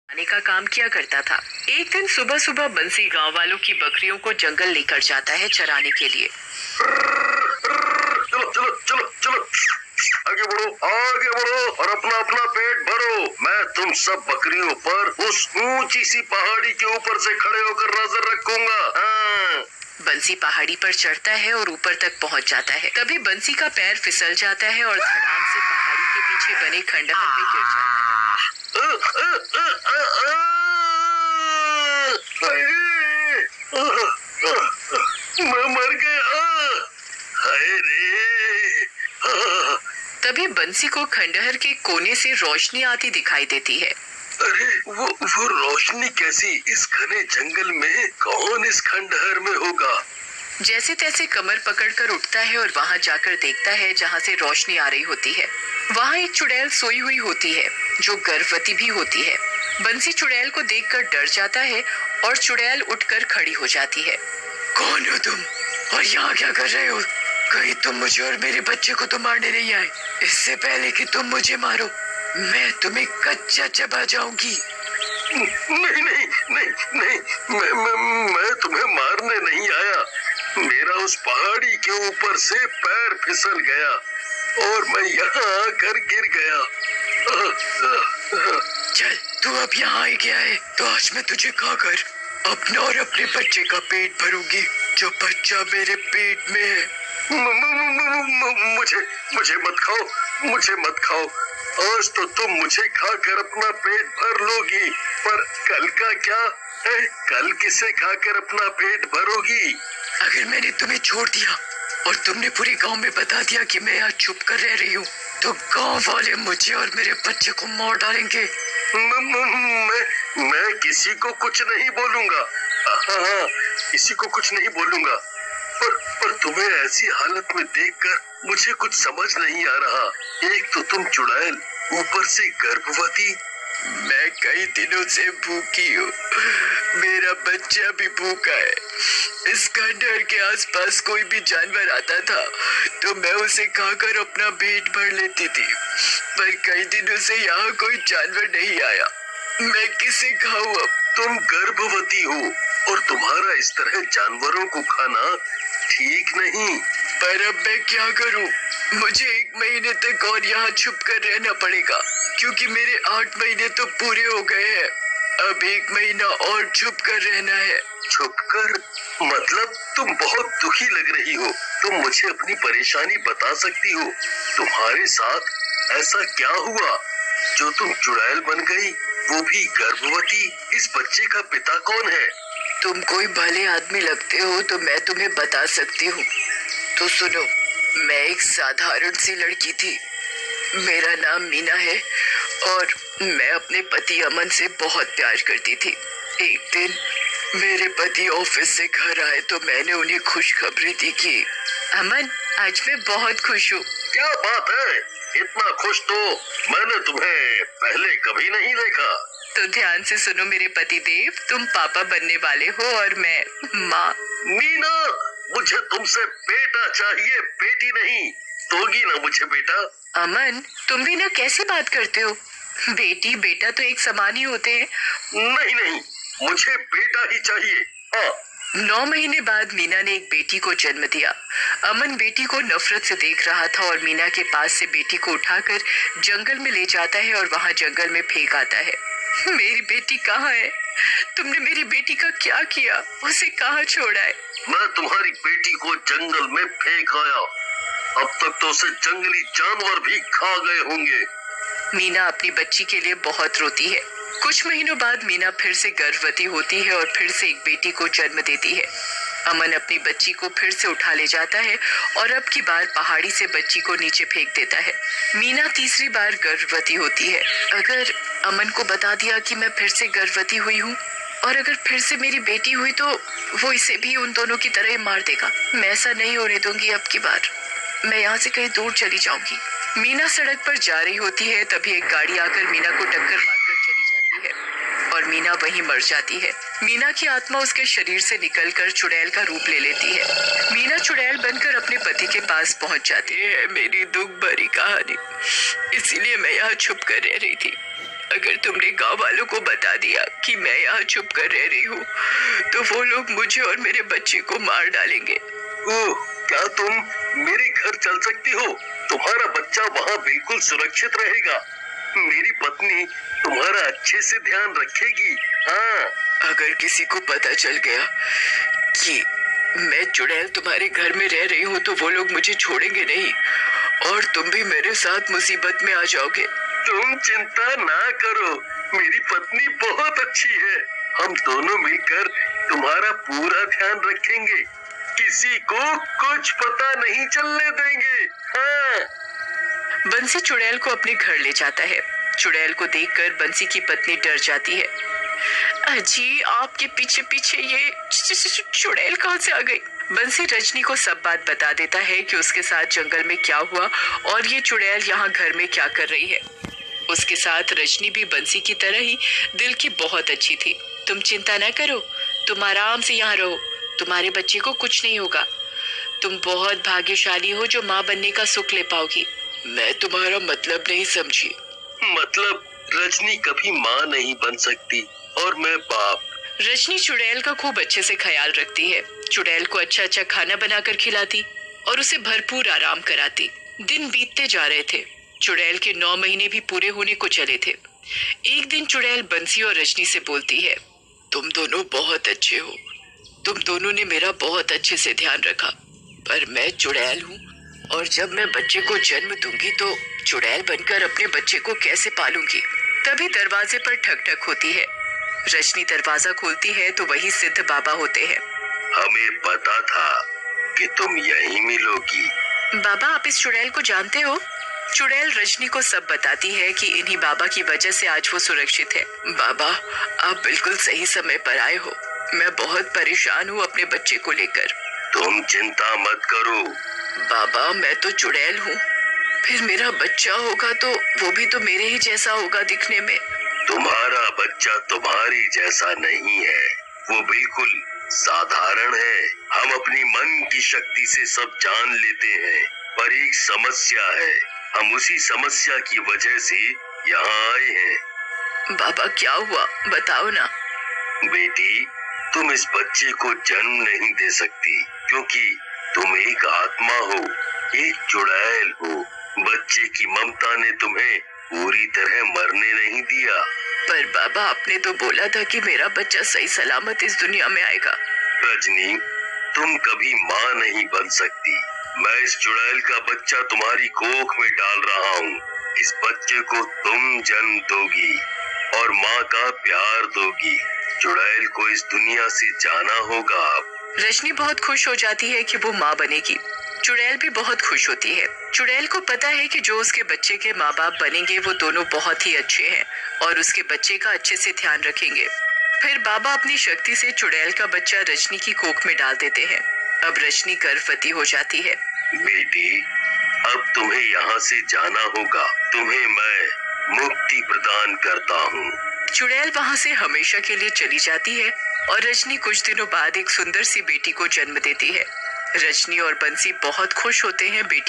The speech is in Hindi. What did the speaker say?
आने का काम किया करता था। एक दिन सुबह सुबह बंसी गांव वालों की बकरियों को जंगल लेकर जाता है चराने के लिए। चलो चलो चलो चलो, आगे बढ़ो और अपना अपना पेट भरो। मैं तुम सब बकरियों पर उस ऊंची सी पहाड़ी के ऊपर से खड़े होकर नजर रखूंगा। हाँ। बंसी पहाड़ी पर चढ़ता है और ऊपर तक पहुंच जाता है। तभी बंसी का पैर फिसल जाता है और धड़ाम से पहाड़ी के पीछे बने खंडहर में गिर जाता है। मैं मर गया। हाय रे। तभी बंसी को खंडहर के कोने से रोशनी आती दिखाई देती है। अरे वो रोशनी कैसी? इस घने जंगल में कौन इस खंडहर में होगा? जैसे तैसे कमर पकड़कर उठता है और वहां जाकर देखता है जहां से रोशनी आ रही होती है। वहां एक चुड़ैल सोई हुई होती है जो गर्भवती भी होती है। बंसी चुड़ैल को देखकर डर जाता है और चुड़ैल उठकर खड़ी हो जाती है। कौन हो तुम और यहाँ क्या कर रहे हो? कहीं तुम मुझे और मेरे बच्चे को तो मारने नहीं आए? इससे पहले कि तुम मुझे मारो मैं तुम्हें कच्चा चबा जाऊंगी। नहीं नहीं नहीं नहीं, मैं तुम्हें मारने नहीं आया। मेरा उस पहाड़ी के ऊपर से पैर फिसल गया और मैं यहाँ आकर गिर गया। चल तू अब यहाँ आ गया है तो आज मैं तुझे खाकर अपना और अपने बच्चे का पेट भरूंगी जो बच्चा मेरे पेट में है। मुझे मुझे मत खाओ, मुझे मत खाओ। आज तो तुम मुझे खाकर अपना पेट भर लोगी, पर कल का क्या है? कल किसे खाकर अपना पेट भरोगी? अगर मैंने तुम्हें छोड़ दिया और तुमने पूरे गांव में बता दिया कि मैं यहाँ छुप कर रह रही हूँ तो गांव वाले मुझे और मेरे बच्चे को मार डालेंगे। मैं किसी को कुछ नहीं बोलूंगा। हाँ, किसी को कुछ नहीं बोलूंगा। पर तुम्हें ऐसी हालत में देखकर मुझे कुछ समझ नहीं आ रहा। एक तो तुम चुड़ैल, ऊपर से गर्भवती। मैं कई दिनों से भूखी हूँ, मेरा बच्चा भी भूखा है। इस खंडहर के आसपास कोई भी जानवर आता था तो मैं उसे खाकर अपना पेट भर लेती थी, पर कई दिनों से यहाँ कोई जानवर नहीं आया। मैं किसे खाऊं अब? तुम गर्भवती हो और तुम्हारा इस तरह जानवरों को खाना ठीक नहीं। पर अब मैं क्या करूं? मुझे 1 महीने तक और यहाँ छुप कर रहना पड़ेगा क्योंकि मेरे 8 महीने तो पूरे हो गए हैं। अब 1 महीना और छुप कर रहना है। छुप कर मतलब? तुम बहुत दुखी लग रही हो। तुम मुझे अपनी परेशानी बता सकती हो? तुम्हारे साथ ऐसा क्या हुआ जो तुम चुड़ैल बन गई, वो भी गर्भवती? इस बच्चे का पिता कौन है? तुम कोई भले आदमी लगते हो तो मैं तुम्हें बता सकती हूँ। तो सुनो, मैं एक साधारण सी लड़की थी। मेरा नाम मीना है और मैं अपने पति अमन से बहुत प्यार करती थी। एक दिन मेरे पति ऑफिस से घर आए तो मैंने उन्हें खुशखबरी दी कि अमन, आज मैं बहुत खुश हूँ। क्या बात है? इतना खुश तो मैंने तुम्हें पहले कभी नहीं देखा। तो ध्यान से सुनो मेरे पति देव, तुम पापा बनने वाले हो और मैं माँ। मीना, मुझे तुमसे बेटा चाहिए, बेटी नहीं। दोगी ना मुझे बेटा? अमन, तुम भी ना कैसे बात करते हो? बेटी बेटा तो एक समान ही होते हैं। नहीं नहीं, मुझे बेटा ही चाहिए। हाँ। 9 महीने बाद मीना ने एक बेटी को जन्म दिया। अमन बेटी को नफरत से देख रहा था और मीना के पास से बेटी को उठाकर जंगल में ले जाता है और वहाँ जंगल में फेंक आता है। मेरी बेटी कहाँ है? तुमने मेरी बेटी का क्या किया? उसे कहाँ छोड़ा है? मैं तुम्हारी बेटी को जंगल में फेंक आया। अब तक तो उसे जंगली जानवर भी खा गए होंगे। मीना अपनी बच्ची के लिए बहुत रोती है। कुछ महीनों बाद मीना फिर से गर्भवती होती है और फिर से एक बेटी को जन्म देती है। अमन अपनी बच्ची को फिर से उठा ले जाता है और अब की बार पहाड़ी से बच्ची को नीचे फेंक देता है। मीना तीसरी बार गर्भवती होती है। अगर अमन को बता दिया कि मैं फिर से गर्भवती हुई हूँ और अगर फिर से मेरी बेटी हुई तो वो इसे भी उन दोनों की तरह मार देगा। मैं ऐसा नहीं होने दूंगी। अब की बार मैं यहाँ से कहीं दूर चली जाऊंगी। मीना सड़क पर जा रही होती है, तभी एक गाड़ी आकर मीना को टक्कर मारकर चली जाती है और मीना वहीं मर जाती है। मीना की आत्मा उसके शरीर से निकलकर चुड़ैल का रूप ले लेती है। मीना चुड़ैल बनकर अपने पति के पास पहुंच जाती है। मेरी दुख भरी कहानी, इसीलिए मैं यहाँ छुप कर रह रही थी। अगर तुमने गांव वालों को बता दिया कि मैं यहाँ छुप कर रह रही हूँ तो वो लोग मुझे और मेरे बच्चे को मार डालेंगे। ओह, क्या तुम मेरे घर चल सकती हो? तुम्हारा बच्चा वहाँ बिल्कुल सुरक्षित रहेगा। मेरी पत्नी तुम्हारा अच्छे से ध्यान रखेगी। हाँ। अगर किसी को पता चल गया कि मैं चुड़ैल तुम्हारे घर में रह रही हूँ तो वो लोग मुझे छोड़ेंगे नहीं और तुम भी मेरे साथ मुसीबत में आ जाओगे। तुम चिंता ना करो, मेरी पत्नी बहुत अच्छी है। हम दोनों मिलकर तुम्हारा पूरा ध्यान रखेंगे, किसी को कुछ पता नहीं चलने देंगे। हाँ। बंसी चुड़ैल को अपने घर ले जाता है। चुड़ैल को देखकर बंसी की पत्नी डर जाती है। अजी, आपके पीछे पीछे ये चुड़ैल कहाँ से आ गई? बंसी रजनी को सब बात बता देता है कि उसके साथ जंगल में क्या हुआ और ये चुड़ैल यहाँ घर में क्या कर रही है। उसके साथ रजनी भी बंसी की तरह ही दिल की बहुत अच्छी थी। तुम चिंता न करो, तुम आराम से यहाँ रहो, तुम्हारे बच्चे को कुछ नहीं होगा। तुम बहुत भाग्यशाली हो जो माँ बनने का सुख ले पाओगी। मैं तुम्हारा मतलब नहीं समझी। मतलब रजनी कभी माँ नहीं बन सकती और मैं बाप। रजनी चुड़ैल का खूब अच्छे से ख्याल रखती है। चुड़ैल को अच्छा अच्छा खाना बनाकर खिलाती और उसे भरपूर आराम कराती। दिन बीतते जा रहे थे। चुड़ैल के 9 महीने भी पूरे होने को चले थे। एक दिन चुड़ैल बंसी और रजनी से बोलती है, तुम दोनों बहुत अच्छे हो, तुम दोनों ने मेरा बहुत अच्छे से ध्यान रखा, पर मैं चुड़ैल हूँ और जब मैं बच्चे को जन्म दूंगी तो चुड़ैल बनकर अपने बच्चे को कैसे पालूंगी। तभी दरवाजे पर ठक ठक होती है। रजनी दरवाजा खोलती है तो वही सिद्ध बाबा होते हैं। हमें पता था कि तुम यहीं मिलोगी। बाबा, आप इस चुड़ैल को जानते हो? चुड़ैल रजनी को सब बताती है कि इन्हीं बाबा की वजह से आज वो सुरक्षित है। बाबा, आप बिल्कुल सही समय पर आए हो। मैं बहुत परेशान हूँ अपने बच्चे को लेकर। तुम चिंता मत करो। बाबा, मैं तो चुड़ैल हूँ, फिर मेरा बच्चा होगा तो वो भी तो मेरे ही जैसा होगा दिखने में। तुम्हारा बच्चा तुम्हारी जैसा नहीं है, वो बिल्कुल साधारण है। हम अपनी मन की शक्ति से सब जान लेते हैं, पर एक समस्या है। हम उसी समस्या की वजह से यहाँ आए हैं। बाबा, क्या हुआ? बताओ ना। बेटी, तुम इस बच्चे को जन्म नहीं दे सकती क्योंकि तुम एक आत्मा हो, एक चुड़ैल हो। बच्चे की ममता ने तुम्हें पूरी तरह मरने नहीं दिया। पर बाबा, आपने तो बोला था कि मेरा बच्चा सही सलामत इस दुनिया में आएगा। रजनी, तुम कभी माँ नहीं बन सकती। मैं इस चुड़ैल का बच्चा तुम्हारी कोख में डाल रहा हूँ। इस बच्चे को तुम जन्म दोगी और माँ का प्यार दोगी। चुड़ैल को इस दुनिया से जाना होगा। रजनी बहुत खुश हो जाती है कि वो माँ बनेगी। चुड़ैल भी बहुत खुश होती है। चुड़ैल को पता है कि जो उसके बच्चे के माँ बाप बनेंगे वो दोनों बहुत ही अच्छे हैं और उसके बच्चे का अच्छे से ध्यान रखेंगे। फिर बाबा अपनी शक्ति से चुड़ैल का बच्चा रजनी की कोख में डाल देते हैं। अब रजनी गर्भवती हो जाती है। बेटी, अब तुम्हें यहाँ से जाना होगा। तुम्हें मैं मुक्ति प्रदान करता हूँ। चुड़ैल वहाँ से हमेशा के लिए चली जाती है और रजनी कुछ दिनों बाद एक सुंदर सी बेटी को जन्म देती है। रजनी और बंसी बहुत खुश होते हैं बेटी